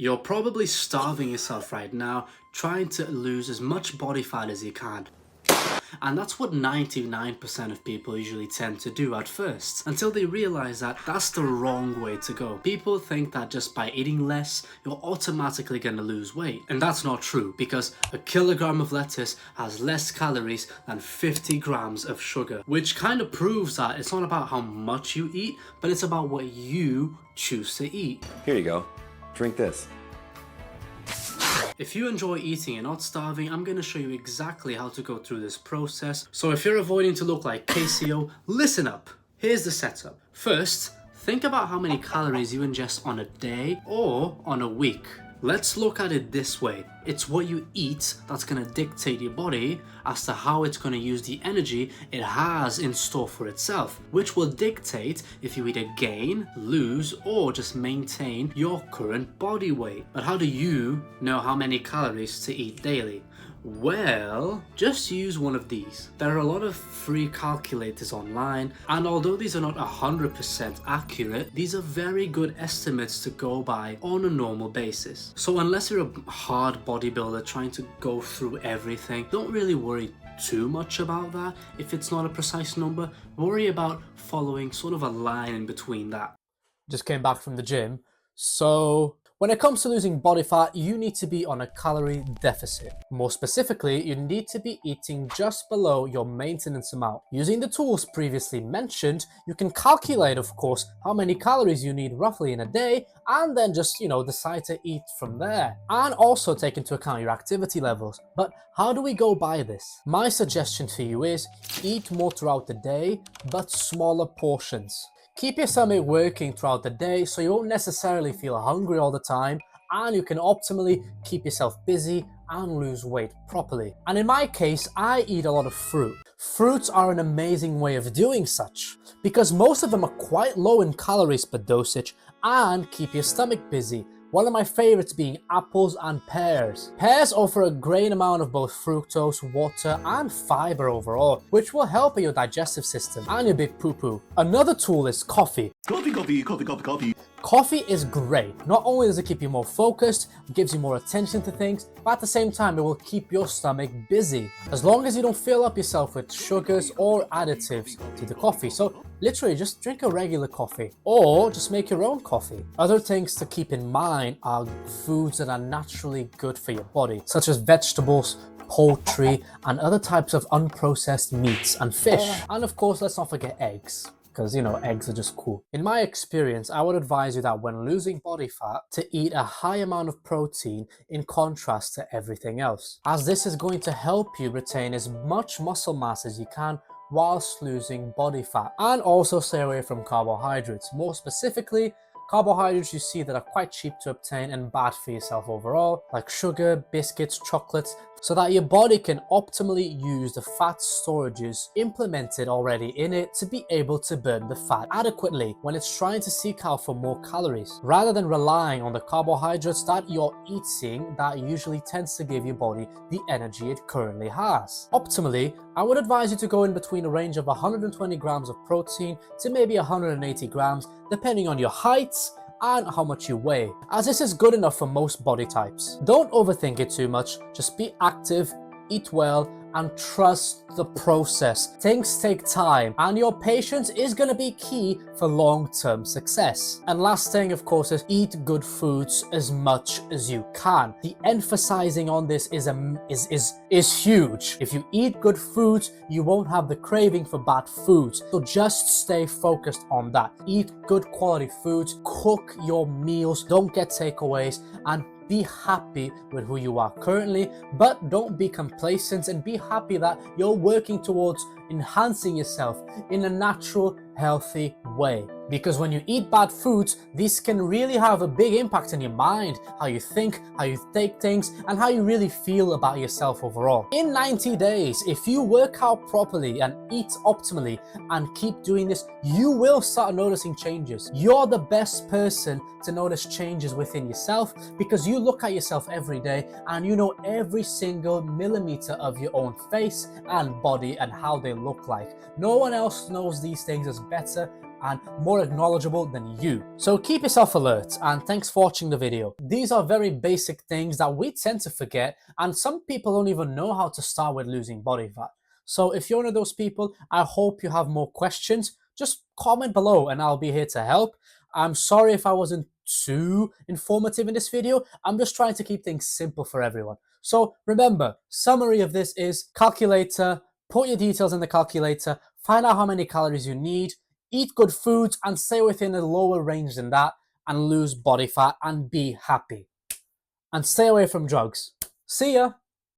You're probably starving yourself right now, trying to lose as much body fat as you can. And that's what 99% of people usually tend to do at first, until they realize that that's the wrong way to go. People think that just by eating less, you're automatically gonna lose weight. And that's not true, because a kilogram of lettuce has less calories than 50 grams of sugar, which kind of proves that it's not about how much you eat, but it's about what you choose to eat. Here you go. Drink this. If you enjoy eating and not starving, I'm going to show you exactly how to go through this process. So if you're avoiding to look like KCO, listen up. Here's the setup. First, think about how many calories you ingest on a day or on a week. Let's look at it this way. It's what you eat that's going to dictate your body as to how it's going to use the energy it has in store for itself, which will dictate if you either gain, lose, or just maintain your current body weight. But how do you know how many calories to eat daily? Well, just use one of these. There are a lot of free calculators online, and although these are not 100% accurate, these are very good estimates to go by on a normal basis. So unless you're a hard bodybuilder trying to go through everything, don't really worry too much about that. If it's not a precise number, worry about following sort of a line in between that. Just came back from the gym. So when it comes to losing body fat, you need to be on a calorie deficit. More specifically, you need to be eating just below your maintenance amount. Using the tools previously mentioned, you can calculate, of course, how many calories you need roughly in a day, and then just, decide to eat from there. And also take into account your activity levels. But how do we go by this? My suggestion to you is eat more throughout the day, but smaller portions. Keep your stomach working throughout the day so you won't necessarily feel hungry all the time, and you can optimally keep yourself busy and lose weight properly. And in my case, I eat a lot of fruit. Fruits are an amazing way of doing such, because most of them are quite low in calories per dosage and keep your stomach busy. One of my favorites being apples and pears. Pears offer a great amount of both fructose, water, and fiber overall, which will help your digestive system and your big poo-poo. Another tool is coffee. Coffee is great. Not only does it keep you more focused, it gives you more attention to things, but at the same time it will keep your stomach busy. As long as you don't fill up yourself with sugars or additives to the coffee. So literally just drink a regular coffee or just make your own coffee. Other things to keep in mind are foods that are naturally good for your body, such as vegetables, poultry, and other types of unprocessed meats and fish. And of course, let's not forget eggs, because eggs are just cool. In my experience, I would advise you that when losing body fat, to eat a high amount of protein in contrast to everything else, as this is going to help you retain as much muscle mass as you can whilst losing body fat. And also stay away from carbohydrates. More specifically, carbohydrates you see that are quite cheap to obtain and bad for yourself overall, like sugar, biscuits, chocolates, so that your body can optimally use the fat storages implemented already in it to be able to burn the fat adequately when it's trying to seek out for more calories, rather than relying on the carbohydrates that you're eating that usually tends to give your body the energy it currently has. Optimally, I would advise you to go in between a range of 120 grams of protein to maybe 180 grams, depending on your height and how much you weigh, as this is good enough for most body types. Don't overthink it too much, just be active, eat well, and trust the process. Things take time, and your patience is going to be key for long-term success. And last thing, of course, is eat good foods as much as you can. The emphasizing on this is huge. If you eat good foods, you won't have the craving for bad foods. So just stay focused on that. Eat good quality foods, cook your meals, don't get takeaways, and be happy with who you are currently, but don't be complacent, and be happy that you're working towards enhancing yourself in a natural, healthy way. Because when you eat bad foods, these can really have a big impact on your mind, how you think, how you take things, and how you really feel about yourself overall. In 90 days, if you work out properly and eat optimally and keep doing this, you will start noticing changes. You're the best person to notice changes within yourself, because you look at yourself every day and you know every single millimeter of your own face and body and how they look like. No one else knows these things as better and more acknowledgeable than you. So keep yourself alert, and thanks for watching the video. These are very basic things that we tend to forget, and some people don't even know how to start with losing body fat. So if you're one of those people, I hope you have more questions. Just comment below and I'll be here to help. I'm sorry if I wasn't too informative in this video. I'm just trying to keep things simple for everyone. So remember, summary of this is calculator, put your details in the calculator, find out how many calories you need, eat good foods and stay within a lower range than that, and lose body fat and be happy. And stay away from drugs. See ya!